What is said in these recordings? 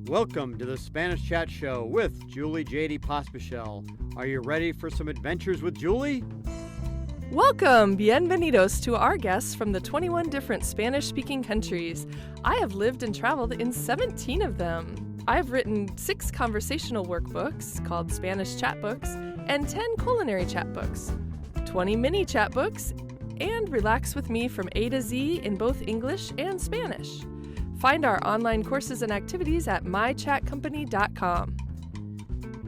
Welcome to the Spanish Chat Show with Julie Jahde Pospishil. Are you ready for some adventures with Julie? Welcome, bienvenidos to our guests from the 21 different Spanish-speaking countries. I have lived and traveled in 17 of them. I've written 6 conversational workbooks called Spanish Chat Books and 10 culinary chat books, 20 mini chat books, and relax with me from A to Z in both English and Spanish. Find our online courses and activities at mychatcompany.com.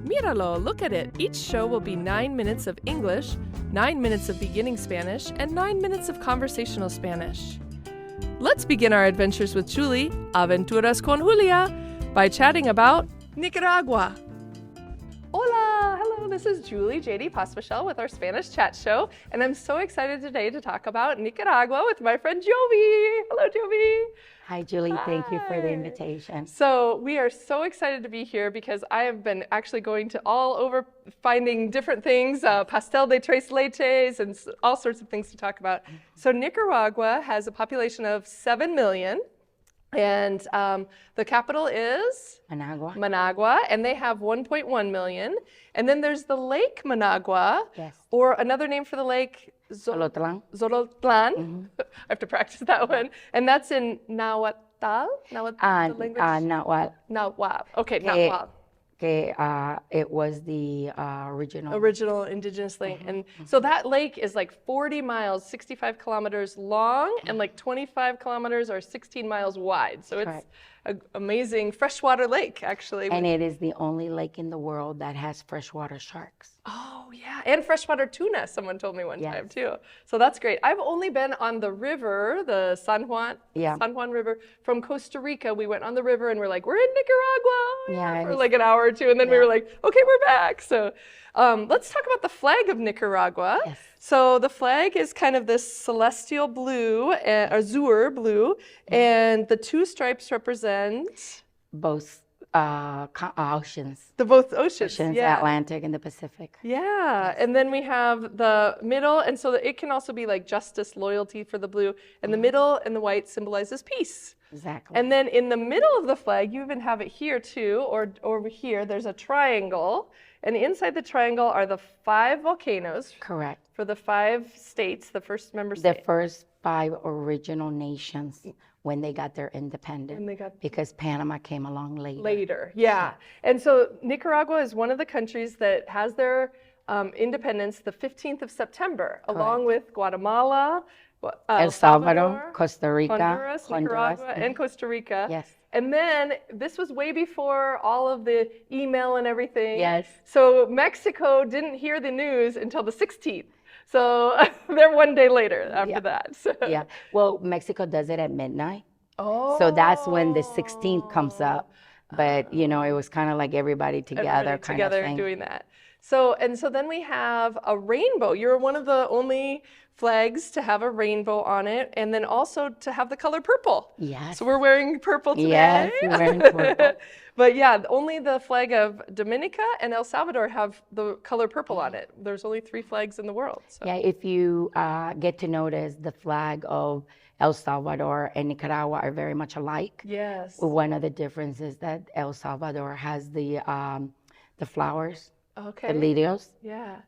Míralo, look at it. Each show will be 9 minutes of English, 9 minutes of beginning Spanish, and 9 minutes of conversational Spanish. Let's begin our adventures with Julie, Aventuras con Julia, by chatting about Nicaragua. Hola, hello, this is Julie Jahde Pospishil with our Spanish Chat Show, and I'm so excited today to talk about Nicaragua with my friend Giovy. Hello, Giovy. Hi, Julie. Thank you for the invitation. So we are so excited to be here because I have been actually going to all over finding different things, pastel de tres leches and all sorts of things to talk about. So Nicaragua has a population of 7 million. And the capital is? Managua, and they have 1.1 million. And then there's the Lake Managua, yes, or another name for the lake, Zolotlan. Mm-hmm. I have to practice that one. And that's in Nahuatl? The language? Nahuatl. Okay, Nahuatl. It was the original indigenous lake. Mm-hmm. And so that lake is like 40 miles, 65 kilometers long, and like 25 kilometers or 16 miles wide. So Correct. It's an amazing freshwater lake, actually. And it is the only lake in the world that has freshwater sharks. Oh, yeah. And freshwater tuna, someone told me one Yes. time, too. So that's great. I've only been on the river, the San Juan River, from Costa Rica. We went on the river and we're like, we're in Nicaragua for like an hour or two. And then we were like, okay, we're back. So let's talk about the flag of Nicaragua. Yes. So the flag is kind of this celestial blue, azure blue, and the 2 stripes represent? Both oceans. Both oceans, yeah. Atlantic and the Pacific. Yeah, and then we have the middle, and so it can also be like justice, loyalty for the blue, and the middle and the white symbolizes peace. Exactly. And then in the middle of the flag, you even have it here too, or over here, there's a triangle, and inside the triangle are the 5 volcanoes. Correct. For the 5 states, the first member state. The first 5 original nations when they got their independence, because Panama came along later. Yeah. And so Nicaragua is one of the countries that has their independence the 15th of September, Correct. along with Guatemala, El Salvador, Costa Rica, Honduras, Nicaragua, and Costa Rica. Yes. And then this was way before all of the email and everything. Yes. So Mexico didn't hear the news until the 16th. So they're one day later after that. So. Yeah. Well, Mexico does it at midnight. Oh. So that's when the 16th comes up. But, you know, it was kind of like everybody together kind of thing. Doing that. So then we have a rainbow. You're one of the only flags to have a rainbow on it, and then also to have the color purple. Yes. So we're wearing purple today. Yes, we're wearing purple. But yeah, only the flag of Dominica and El Salvador have the color purple on it. There's only 3 flags in the world. So. Yeah, if you get to notice, the flag of El Salvador and Nicaragua are very much alike. Yes. One of the differences that El Salvador has the flowers, okay. the lirios, yeah.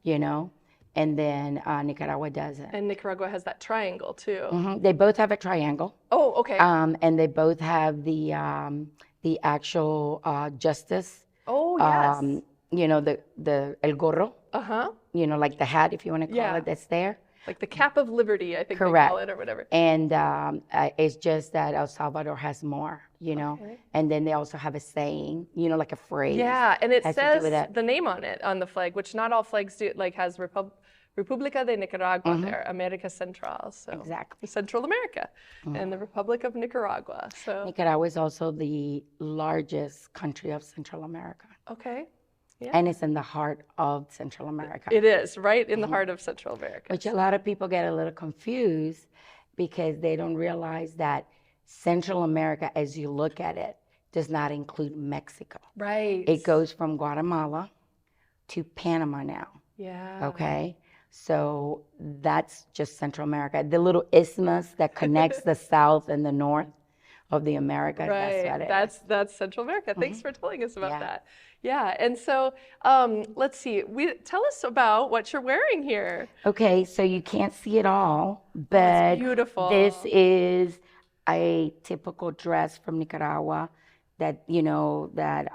And then Nicaragua doesn't. And Nicaragua has that triangle too. Mm-hmm. They both have a triangle. Oh, okay. And they both have the actual justice. Oh, yes. The el gorro. Uh-huh. Like the hat, if you want to call it, that's there. Like the cap of liberty, I think Correct. They call it, or whatever. And it's just that El Salvador has more, Okay. And then they also have a saying, like a phrase. Yeah, and it has says to do with the name on it, on the flag, which not all flags do, like has República de Nicaragua there, America Central. So exactly. Central America, and the Republic of Nicaragua. So Nicaragua is also the largest country of Central America. Okay. Yeah. And it's in the heart of Central America. It is, right in the heart of Central America. Which a lot of people get a little confused because they don't realize that Central America, as you look at it, does not include Mexico. Right. It goes from Guatemala to Panama now. Yeah. Okay. So that's just Central America. The little isthmus that connects the south and the north of the Americas. Right. That's what it is. That's Central America. Thanks for telling us about Yeah. that. Yeah. And so let's see. Tell us about what you're wearing here. Okay, so you can't see it all, but beautiful. this is a typical dress from Nicaragua that, that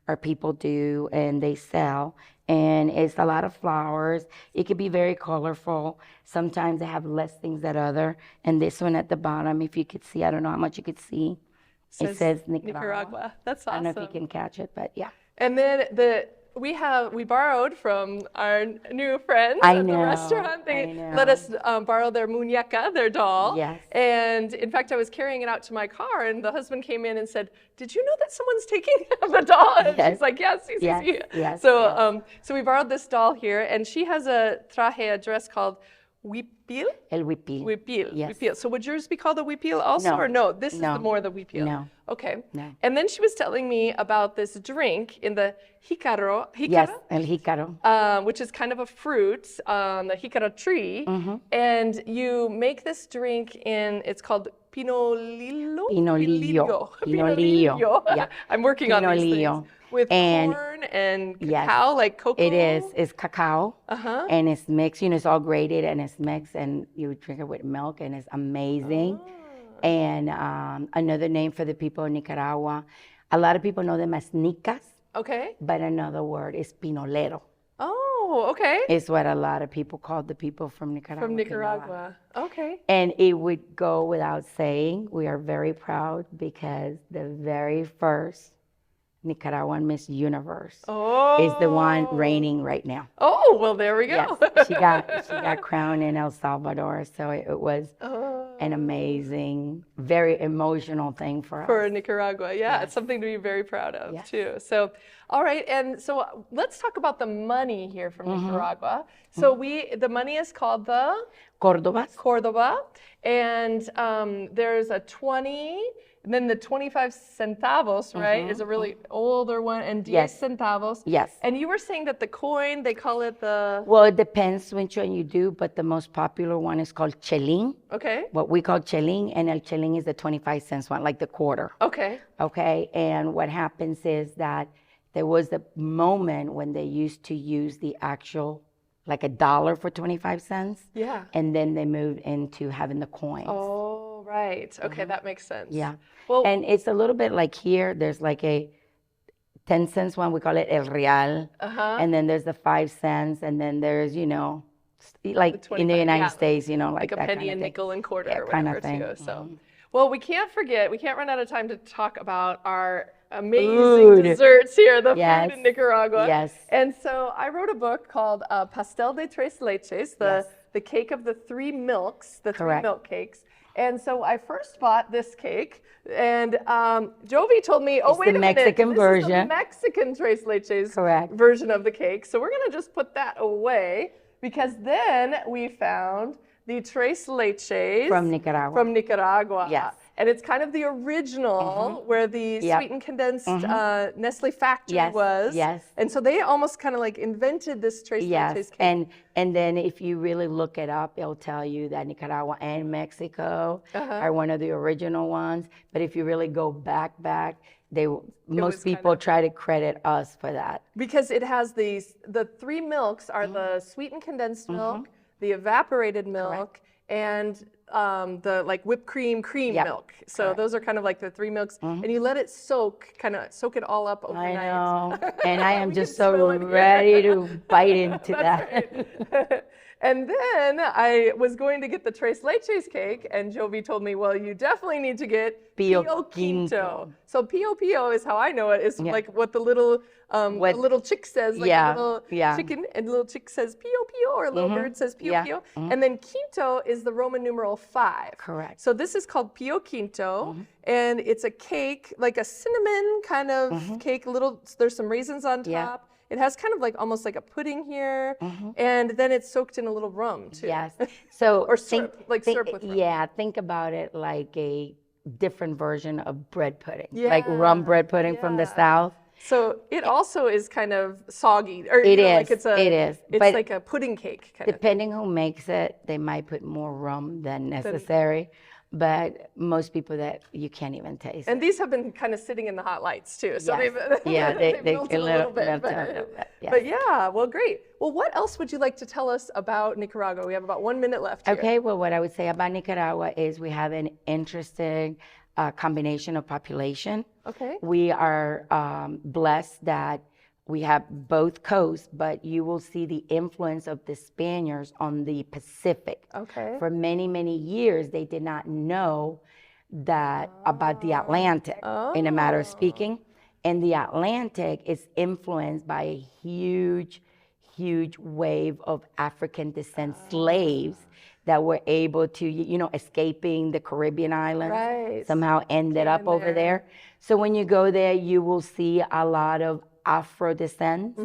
our people do and they sell. And it's a lot of flowers. It could be very colorful. Sometimes they have less things than other. And this one at the bottom, if you could see, I don't know how much you could see. It says Nicaragua. That's awesome. I don't know if you can catch it, but yeah. And then we borrowed from our new friends I at know, the restaurant. They I know. let us borrow their muñeca, their doll. Yes. And in fact, I was carrying it out to my car, and the husband came in and said, "Did you know that someone's taking the doll?" And Yes. she's like, "Yes, yes, yes." Yes, So, so we borrowed this doll here, and she has a traje, a dress called huipil. El huipil. Huipil. Yes. Huipil. So would yours be called a huipil also, No. or no? This is No. more the huipil. No. Okay. No. And then she was telling me about this drink in the jicaro, Yes, el jícaro. which is kind of a fruit, the jicaro tree. Mm-hmm. And you make this drink it's called pinolillo? Pinolillo. Pinolillo. Yeah. I'm working on these Pinolillo. things. With And- corn and Yes. cacao, like cocoa. It is. It's cacao. Uh-huh. And it's mixed, it's all grated and it's mixed and you drink it with milk and it's amazing. Oh. And another name for the people in Nicaragua, a lot of people know them as nicas, Okay. but another word is pinolero. Oh, okay. Is what a lot of people call the people from Nicaragua. From Nicaragua. Okay. And it would go without saying, we are very proud because the very first Nicaraguan Miss Universe is the one reigning right now. Oh, well, there we go. Yes, she got crowned in El Salvador, so it was Oh. an amazing, very emotional thing for us. For Nicaragua, yeah, Yes. it's something to be very proud of Yes. too. So, all right, and so let's talk about the money here from Mm-hmm. Nicaragua. So the money is called the Cordobas. Cordoba, and there's a 20. And then the 25 centavos, right, is a really older one, and 10 Yes. centavos. Yes. And you were saying that the coin, they call it the, Well, it depends which one you do, but the most popular one is called chelín, okay, what we call chelín, and el chelín is the 25 cents one, like the quarter. okay, Okay, and what happens is that there was a moment when they used to use the actual, like $1 for 25 cents, yeah. and then they moved into having the coins. Oh, right. Okay, that makes sense. Yeah. Well, And it's a little bit like here, there's like a 10 cents one, we call it el real, uh-huh. and then there's the 5 cents, and then there's, like in the 25, United yeah. States, like a that penny, kind a of thing. nickel, and quarter, Yeah, or kind whatever, of thing. too. So, Mhm. well, we can't run out of time to talk about our amazing Food. desserts here, the Yes. food in Nicaragua. Yes. And so I wrote a book called Pastel de Tres Leches, the cake of the three milks, the Correct. 3 milk cakes. And so I first bought this cake, and Giovy told me, "Oh, It's wait the a minute, Mexican this is the version." Mexican Tres Leches Correct. version of the cake." So we're gonna just put that away, because then we found the Tres Leches From Nicaragua. From Nicaragua. Yes. And it's kind of the original, where the Yep. sweetened condensed Nestle factory Yes, was. yes. And so they almost kind of like invented this Tres Leches Yes, cake. and then if you really look it up, it'll tell you that Nicaragua and Mexico are one of the original ones. But if you really go back, was most kind people of- try to credit us for that. Because it has the 3 milks are the sweetened condensed milk, the evaporated milk, and the like whipped cream Yep. milk. So those are kind of like the 3 milks, and you let it soak it all up I overnight. know, and I am We just can so smell it here. ready to bite into That's that. right. And then I was going to get the Tres Leches cake, and Giovy told me, well, you definitely need to get Pio Pio Quinto. Quinto. So Pio is how I know it, is Yeah. like what the little chick says, like Yeah, a little yeah. chicken, and the little chick says Pio, or a little bird says Pio Yeah, Pio. And then Quinto is the Roman numeral 5. Correct. So this is called Pio Quinto, and it's a cake, like a cinnamon kind of cake, there's some raisins on top. Yeah. It has kind of like almost like a pudding here, and then it's soaked in a little rum too. Yes. So Or syrup, like syrup with rum. Yeah, think about it like a different version of bread pudding, like Yeah, rum bread pudding from the yeah. South. So it also is kind of soggy, or It like is, it's it is, It's but like a pudding cake kind of. Depending who makes it, they might put more rum than necessary. but most people that you can't even taste. And these have been kind of sitting in the hot lights too. So Yes. they've melted a little bit. melted a little bit, yes. But yeah, well, great. Well, what else would you like to tell us about Nicaragua? We have about 1 minute left here. Okay, well, what I would say about Nicaragua is we have an interesting combination of population. Okay. We are blessed that we have both coasts, but you will see the influence of the Spaniards on the Pacific. Okay. For many, many years, they did not know that about the Atlantic, in a matter of speaking. And the Atlantic is influenced by a huge, huge wave of African descent slaves that were able to, escaping the Caribbean islands, Right. somehow ended up over there. So when you go there, you will see a lot of Afro descent,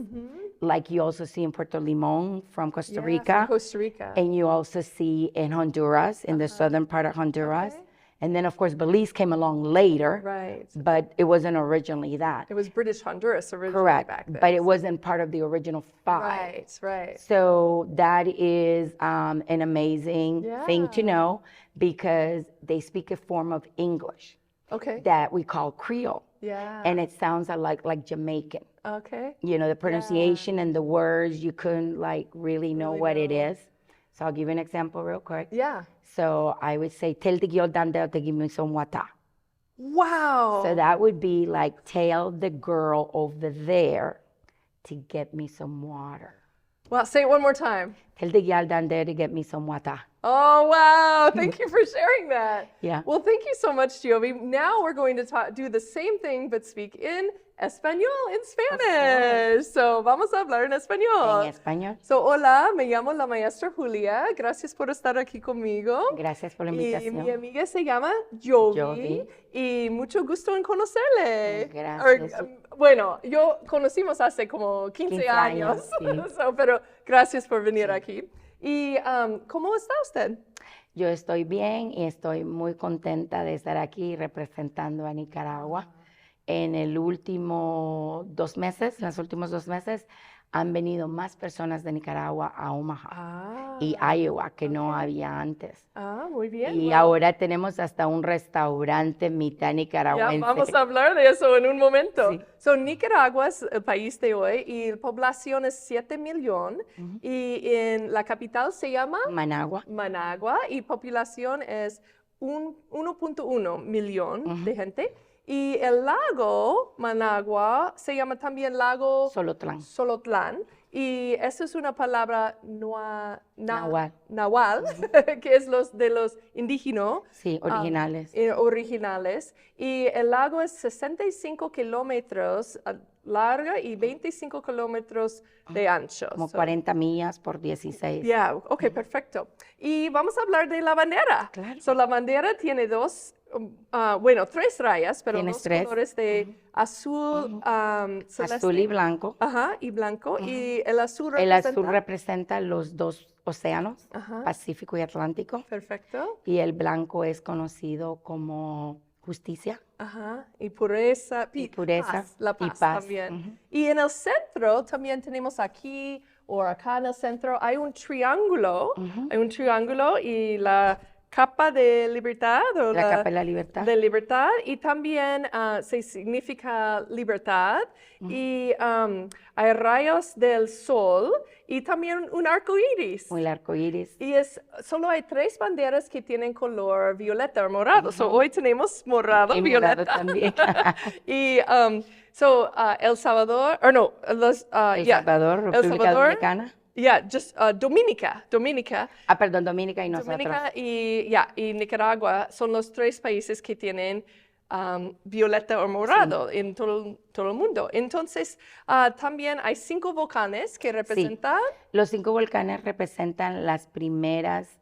like you also see in Puerto Limon from Costa Yeah, Rica. from Costa Rica. And you also see in Honduras, in the southern part of Honduras. Okay. And then, of course, Belize came along later, Right. but it wasn't originally that. It was British Honduras originally Correct, back then. but it wasn't part of the original five. Right, right. So that is an amazing thing to Yeah. know, because they speak a form of English Okay. that we call Creole. Yeah. And it sounds like Jamaican. Okay. The pronunciation and the words, you couldn't really know what it is. So I'll give you an example real quick. Yeah. So I would say, "Tell the girl down there to give me some water." Wow. So that would be like, tell the girl over there to get me some water. Well, say it one more time. Tell the girl down there to get me some water. Oh, wow. Thank you for sharing that. Yeah. Well, thank you so much, Giovy. Now we're going to do the same thing, but speak in español, in Spanish. So vamos a hablar en español. En español. So, hola, me llamo la Maestra Julia. Gracias por estar aquí conmigo. Gracias por la Y invitación. mi amiga se llama Giovy. Giovy. Y mucho gusto en conocerle. Gracias. Bueno, yo conocimos hace como 15 años. Sí. Pero gracias por venir aquí. Y ¿cómo está usted? Yo estoy bien y estoy muy contenta de estar aquí representando a Nicaragua. En los últimos 2 meses, han venido más personas de Nicaragua a Omaha y Iowa que no había antes. Muy bien. Y Well, ahora tenemos hasta un restaurante mitad ya nicaragüense. vamos a hablar de eso en un momento. Sí. So, Nicaragua es el país de hoy y la población es 7 millones y en la capital se llama Managua. Managua y población es 1.1 millón de gente. Y el lago Managua se llama también lago Solotlán. Solotlán. Y eso es una palabra Nahual. que es de los indígenas. Sí, originales. Originales. Y el lago es 65 kilómetros larga y 25 kilómetros de ancho. Como So, 40 millas por 16. yeah, ok, perfecto. Y vamos a hablar de la bandera. Claro. So, la bandera tiene 3 rayas, pero Tienes 2 3. colores de azul, celeste. Azul y blanco. Ajá, y blanco. Y el azul El representa... azul representa los 2 océanos, Ajá. Pacífico y Atlántico. Perfecto. Y el blanco es conocido como justicia. Ajá, y pureza, paz, la y paz, paz. también. Y en el centro también tenemos aquí, o acá en el centro, hay un triángulo, y la capa de libertad, o La capa de la libertad. de libertad, y también se significa libertad, y hay rayos del sol, y también un arco iris. El arco iris. Y solo hay 3 banderas que tienen color violeta o morado. So, hoy tenemos morado, Y violeta. morado también. Y El Salvador, El Salvador, República Dominicana. Yeah, just Dominica. Perdón, Dominica y nosotros. Dominica y Nicaragua son los 3 países que tienen violeta o morado en todo el mundo. Entonces, también hay 5 volcanes que representan... Los 5 volcanes representan las primeras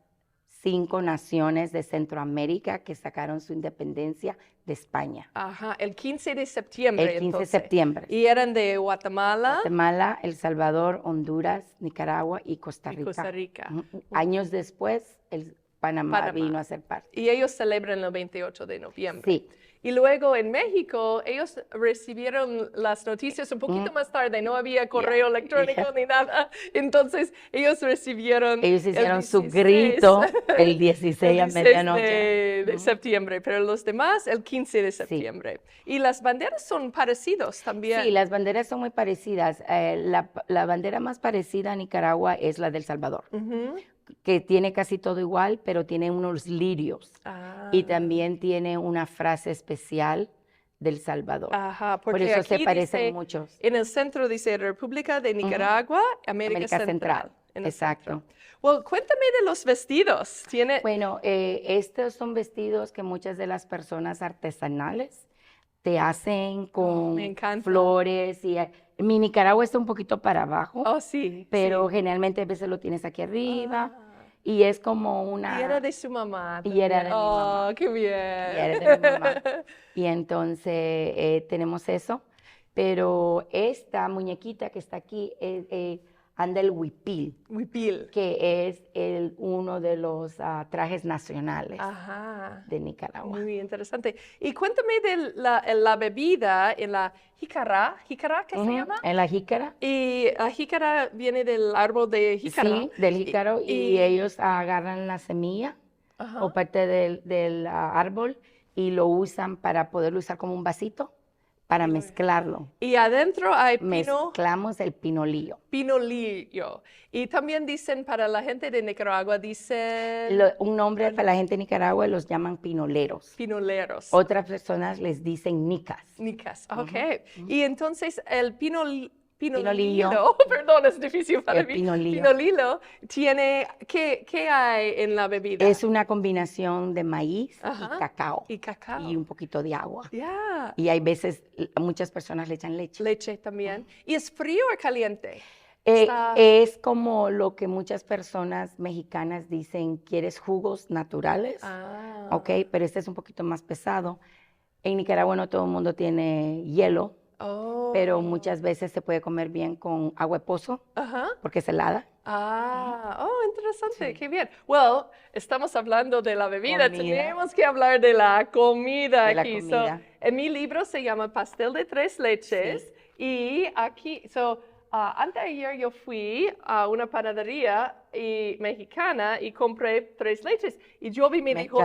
5 naciones de Centroamérica que sacaron su independencia de España. Ajá, el 15 de septiembre. El 15 de entonces. septiembre. Y eran de Guatemala. Guatemala, El Salvador, Honduras, Nicaragua y Costa Rica. Costa Rica. Años después, Panamá vino a ser parte. Y ellos celebran el 28 de noviembre. Sí. Y luego en México, ellos recibieron las noticias un poquito más tarde, no había correo electrónico ni nada. Entonces, ellos recibieron Ellos el hicieron su 16, grito el 16 el a 16 medianoche. de septiembre, pero los demás el 15 de septiembre. Y las banderas son parecidos también. Sí, las banderas son muy parecidas. La bandera más parecida a Nicaragua es la del Salvador, que tiene casi todo igual, pero tiene unos lirios. Y también tiene una frase especial del Salvador. Ajá, Por porque eso se aquí parecen dice, muchos. en el centro dice República de Nicaragua, América Central. En el Exacto. centro. Well, cuéntame de los vestidos. Bueno, estos son vestidos que muchas de las personas artesanales te hacen con me encanta. flores. Mi Nicaragua está un poquito para abajo, Oh, sí. pero sí. generalmente a veces lo tienes aquí arriba. Y es como una... Y era de su mamá. Y era de mi mamá. Oh, qué bien. Y era de mi mamá. Y entonces tenemos eso. Pero esta muñequita que está aquí anda el huipil, Huipil. que es uno de los trajes nacionales Ajá. de Nicaragua. Muy interesante. Y cuéntame de la bebida en la jícara. ¿Jícara qué se llama? En la jícara. Y la jícara viene del árbol de jícara. Sí, del jícaro. Y ellos agarran la semilla o parte del árbol y lo usan para poderlo usar como un vasito para mezclarlo. Y adentro hay Mezclamos el pinolillo. Pinolillo. Y también dicen para la gente de Nicaragua, dicen... Un nombre para la gente de Nicaragua los llaman pinoleros. Pinoleros. Otras personas les dicen nicas. Nicas, ok. Y entonces el pinolillo, perdón, es difícil para mí. Pinolillo tiene, ¿qué hay en la bebida? Es una combinación de maíz y cacao. Y cacao. Y un poquito de agua. Yeah. Y hay veces, muchas personas le echan leche. Leche también. ¿Y es frío o caliente? Es como lo que muchas personas mexicanas dicen, ¿quieres jugos naturales? Ok, pero este es un poquito más pesado. En Nicaragua no todo el mundo tiene hielo. Pero muchas veces se puede comer bien con agua de pozo, porque es helada. Interesante, qué bien. Well, estamos hablando de la bebida, tenemos que hablar de la comida aquí. En mi libro se llama Pastel de Tres Leches, y aquí, anteayer yo fui a una panadería mexicana y compré 3 leches. Y Giovy me dijo,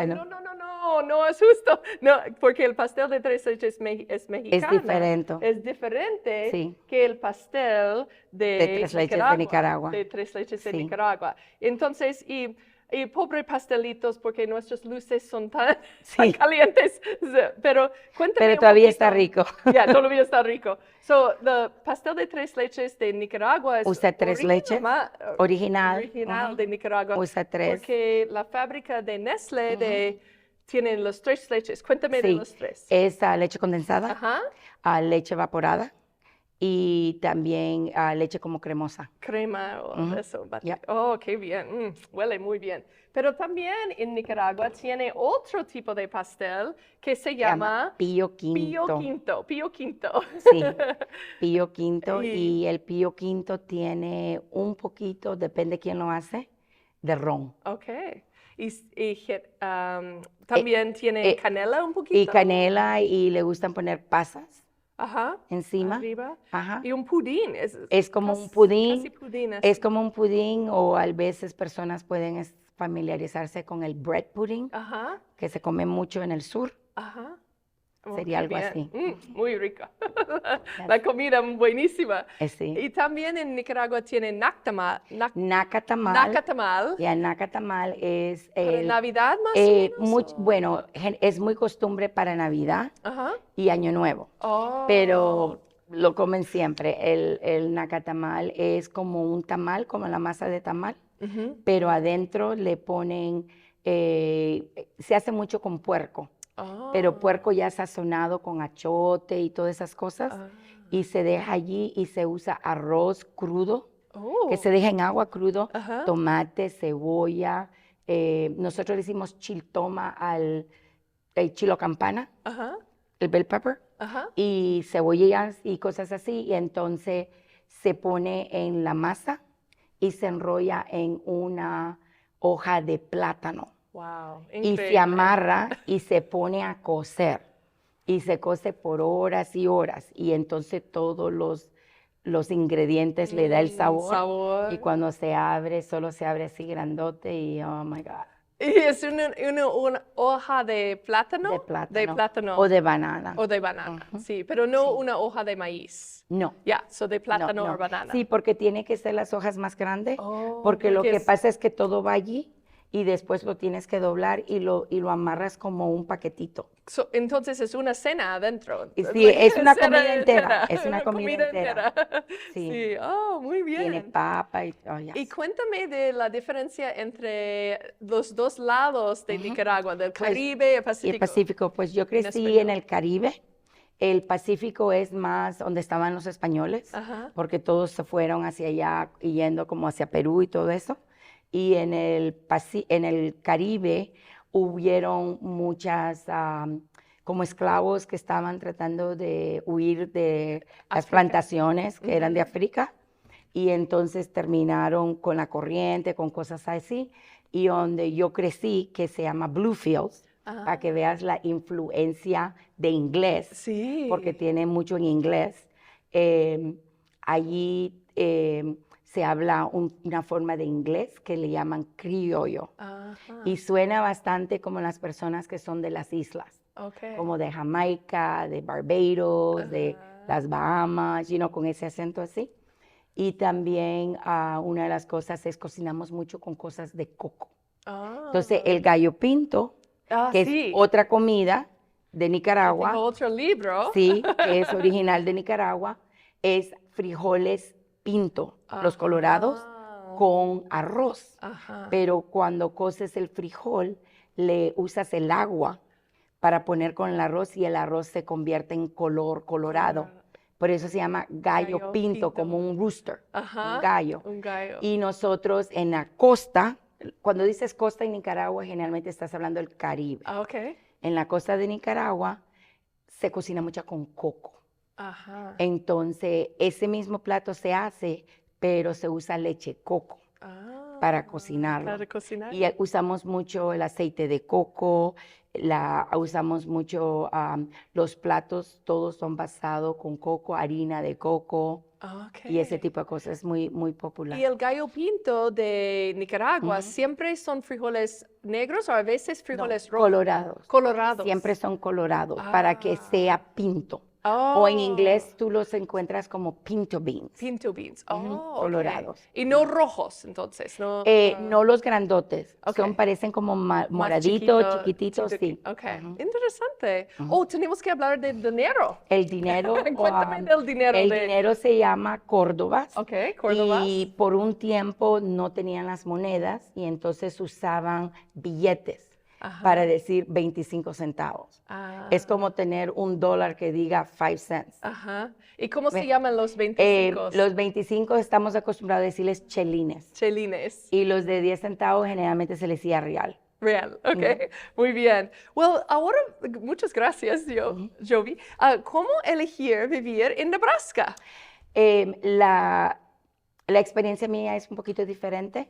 no es justo. No, porque el pastel de 3 leches es mexicano. Es diferente que el pastel de 3 leches de Nicaragua. De 3 leches de Nicaragua. Entonces, y pobre pastelitos, porque nuestras luces son tan calientes. Pero cuéntame. Pero todavía está rico. Ya, todavía está rico. El pastel de 3 leches de Nicaragua es usa 3 leches original de Nicaragua. Usa 3. Porque la fábrica de Nestlé tienen los 3 leches. Cuéntame de los 3. Es leche condensada, leche evaporada y también leche como cremosa. Crema o eso. Oh, qué bien. Huele muy bien. Pero también en Nicaragua tiene otro tipo de pastel que se llama Pio V. Pio V. Sí, Pio V. Y el Pio V tiene un poquito, depende quién lo hace, de ron. Ok. Y también tiene canela un poquito. Y canela, y le gustan poner pasas. Encima. Arriba. Y un pudín. Es como un pudín. Casi pudín. Es como un pudín, o a veces personas pueden familiarizarse con el bread pudding, que se come mucho en el sur. Sería algo así. Muy rico. La comida buenísima. Sí. Y también en Nicaragua tiene nacatamal. Nacatamal. Y el nacatamal es... ¿Para Navidad más o menos? Bueno, es muy costumbre para Navidad y Año Nuevo. Pero lo comen siempre. El nacatamal es como un tamal, como la masa de tamal, pero adentro le ponen... se hace mucho con puerco. Pero puerco ya sazonado con achote y todas esas cosas, y se deja allí y se usa arroz crudo, que se deja en agua crudo, tomate, cebolla, nosotros le decimos chiltoma al chilo campana, el bell pepper, y cebollas y cosas así, y entonces se pone en la masa y se enrolla en una hoja de plátano. Wow, y se amarra y se pone a cocer y se cose por horas y horas. Y entonces todos los ingredientes le da el sabor. Y cuando se abre, solo se abre así grandote y oh my God. ¿Y es una hoja de plátano? De plátano. De plátano. O de banana. O de banana, sí, pero no una hoja de maíz. No. Ya, so de plátano No. o banana. Sí, porque tiene que ser las hojas más grandes, Oh, porque lo porque que es- pasa es que todo va allí y después lo tienes que doblar y lo amarras como un paquetito. So, entonces es una cena adentro. Y sí, es una comida entera, es una comida entera. Sí. Sí, oh, muy bien. Tiene papa y oh, yes. Y cuéntame de la diferencia entre los dos lados de Nicaragua, del Pues, Caribe y el Y Pacífico. el Pacífico, pues yo crecí español. en el Caribe. El Pacífico es más donde estaban los españoles, Ajá. porque todos se fueron hacia allá, yendo como hacia Perú y todo eso. Y en el Caribe hubieron muchas como esclavos que estaban tratando de huir de las África. plantaciones que eran de África. Y entonces terminaron con la corriente, con cosas así. Y donde yo crecí, que se llama Bluefields, para que veas la influencia de inglés, Sí. porque tiene mucho en inglés. Allí se habla una forma de inglés que le llaman criollo. Ajá. Y suena bastante como las personas que son de las islas, Okay. como de Jamaica, de Barbados, de las Bahamas, con ese acento así. Y también una de las cosas es cocinamos mucho con cosas de coco. Entonces, el gallo pinto, que sí. es otra comida de Tengo Nicaragua, otro libro. sí, que es original de Nicaragua, es frijoles pinto, los colorados, con arroz. Ajá. Pero cuando coces el frijol, le usas el agua para poner con el arroz y el arroz se convierte en color colorado. Por eso se llama gallo pinto, como un rooster, Ajá. un gallo. Un gallo. Y nosotros en la costa, cuando dices costa en Nicaragua, generalmente estás hablando del Caribe. Okay. En la costa de Nicaragua se cocina mucho con coco. Ajá. Entonces, ese mismo plato se hace, pero se usa leche coco para cocinarlo. Para cocinar. Y usamos mucho el aceite de coco, usamos mucho, los platos, todos son basados con coco, harina de coco y ese tipo de cosas, es muy, muy popular. Y el gallo pinto de Nicaragua, ¿siempre son frijoles negros o a veces frijoles rojos? Colorados. Colorados. Siempre son colorados para que sea pinto. O en inglés tú los encuentras como pinto beans. Pinto beans. Oh, colorados. Okay. Y no rojos, entonces. No, no los grandotes. Okay. Parecen como más moraditos, chiquititos, sí. Ok, interesante. Oh, tenemos que hablar del dinero. El dinero. Cuéntame del dinero. El dinero se llama córdobas. Ok, córdobas. Y por un tiempo no tenían las monedas y entonces usaban billetes para decir 25 centavos. Es como tener $1 que diga 5 cents. Ajá. ¿Y cómo se llaman los 25? Los 25 estamos acostumbrados a decirles chelines. Chelines. Y los de 10 centavos generalmente se les decía real. Real, ok. Muy bien. Well, ahora, muchas gracias, Giovy. ¿Cómo elegir vivir en Nebraska? La experiencia mía es un poquito diferente.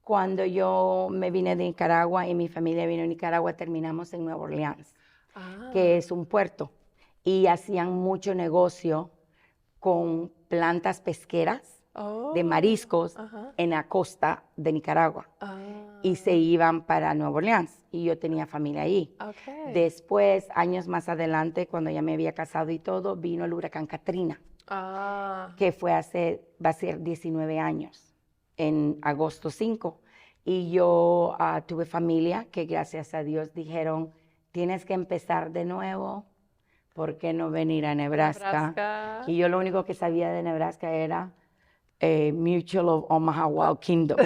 Cuando yo me vine de Nicaragua y mi familia vino a Nicaragua, terminamos en Nueva Orleans, que es un puerto. Y hacían mucho negocio con plantas pesqueras de mariscos en la costa de Nicaragua. Y se iban para Nueva Orleans. Y yo tenía familia ahí. Okay. Después, años más adelante, cuando ya me había casado y todo, vino el huracán Katrina, que va a ser 19 años. En agosto 5, y yo tuve familia que gracias a Dios dijeron, tienes que empezar de nuevo, ¿por qué no venir a Nebraska? Y yo lo único que sabía de Nebraska era Mutual of Omaha Wild Kingdom,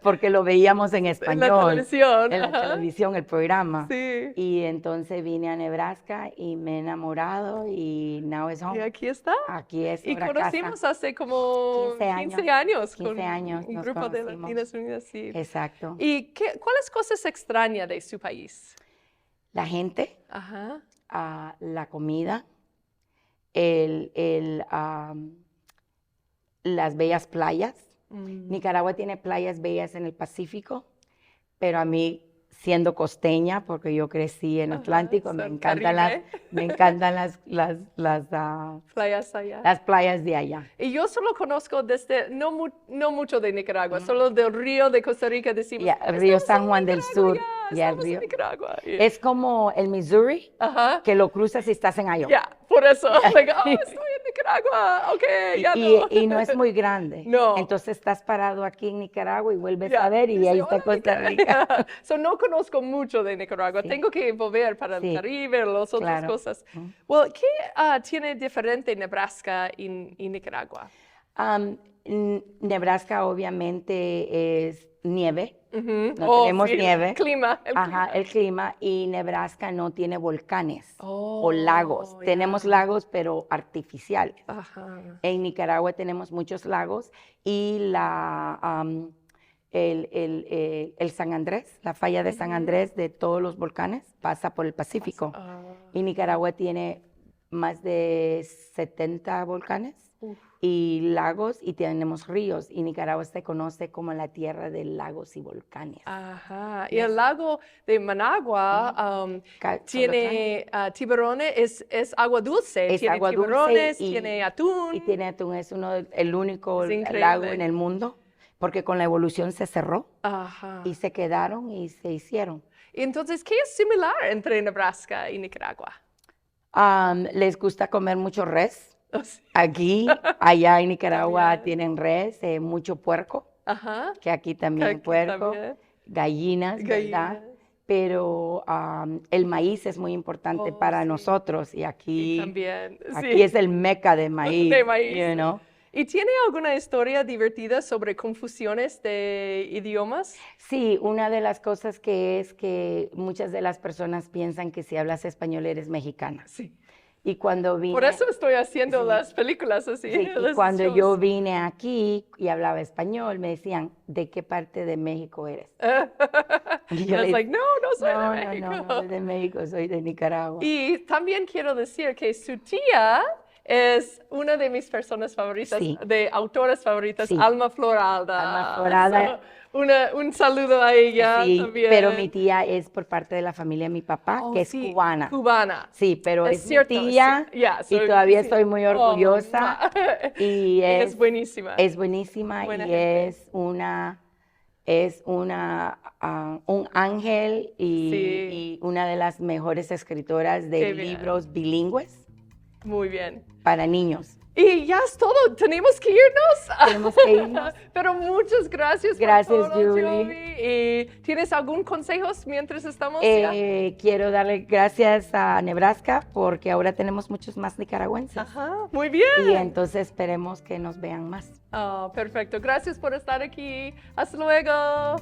porque lo veíamos en español. En la televisión. En la televisión, el programa. Sí. Y entonces vine a Nebraska y me he enamorado y now is home. Y aquí está. Aquí es Y nuestra conocimos casa. hace como 15 años. 15 años. 15 años Un nos grupo de conocimos. Latinas Unidas, sí. Exacto. ¿Y cuáles cosas extraña de su país? La gente, Ajá. la comida, las bellas playas. Nicaragua tiene playas bellas en el Pacífico, pero a mí siendo costeña, porque yo crecí en Atlántico, me son encantan Caribe. me encantan Playas allá. las playas de allá. Y yo solo conozco desde, no mucho de Nicaragua, solo del río de Costa Rica decimos, Ya, el río "Estamos San en Juan del Nicaragua, Sur, ya, ya el estamos en río. Nicaragua." Es como el Missouri, Ajá. que lo cruzas y estás en Iowa. Ya, por eso, like, oh, estoy en Nicaragua, ok, ya no. Y no es muy grande. No. Entonces estás parado aquí en Nicaragua y vuelves Ya, a ver y dice, ahí está "Hola, Costa Rica. So, no conozco mucho de Nicaragua. Sí. Tengo que volver para el Sí. Caribe, las otras Claro. cosas. Well, ¿qué tiene diferente Nebraska y Nicaragua? Nebraska obviamente es nieve. Ujú. No tenemos sí, nieve. Clima, el Ajá, clima. el clima. Y Nebraska no tiene volcanes o Oh, lagos. Tenemos ya. lagos, pero artificiales. Ajá. En Nicaragua tenemos muchos lagos y el San Andrés, la falla de San Andrés de todos los volcanes pasa por el Pacífico. Y Nicaragua tiene más de 70 volcanes y lagos y tenemos ríos. Y Nicaragua se conoce como la tierra de lagos y volcanes. Ajá. Y el lago de Managua tiene tiburones, es agua dulce. Es Tiene agua dulce tiburones, y- tiene atún. Y tiene atún, es el único Es increíble. lago en el mundo, porque con la evolución se cerró Ajá. y se quedaron y se hicieron. Entonces, ¿qué es similar entre Nebraska y Nicaragua? Les gusta comer mucho res. Oh, sí. Aquí, allá en Nicaragua También. tienen res, mucho puerco, Ajá. que aquí también Aquí puerco, también. gallinas, ¿verdad? Gallina. Pero el maíz es muy importante Oh, para sí. nosotros y Y aquí, también, aquí sí. es el meca de maíz, De maíz. you know? ¿Y tiene alguna historia divertida sobre confusiones de idiomas? Sí, una de las cosas que es que muchas de las personas piensan que si hablas español eres mexicana. Sí. Y cuando vine, Por eso estoy haciendo Sí. las películas así. sí, y los cuando shows. yo vine aquí y hablaba español, me decían, ¿de qué parte de México eres? Y yo I was les- like, no soy No, de México. no soy de México, soy de Nicaragua. Y también quiero decir que su tía es una de mis personas favoritas, Sí. de autoras favoritas, Sí. Alma Floralda. Alma Floralda. So, un saludo a ella Sí, también. pero mi tía es por parte de la familia de mi papá, Oh, que es sí, cubana. Cubana. Sí, pero Es es cierto, mi tía sí, ya, y soy- todavía sí. estoy muy Oh, orgullosa. Y ella es es buenísima. Es buenísima Buena y gente. es un ángel Sí. y una de las mejores escritoras de Qué bien. libros bilingües Muy bien. para niños. Y ya es todo, tenemos que irnos. Tenemos que irnos. Pero muchas gracias. Gracias, por todo, Julie. Giovy. ¿Y tienes algún consejo mientras estamos ya? Quiero darle gracias a Nebraska porque ahora tenemos muchos más nicaragüenses. Ajá, muy bien. Y entonces esperemos que nos vean más. Oh, perfecto. Gracias por estar aquí. Hasta luego.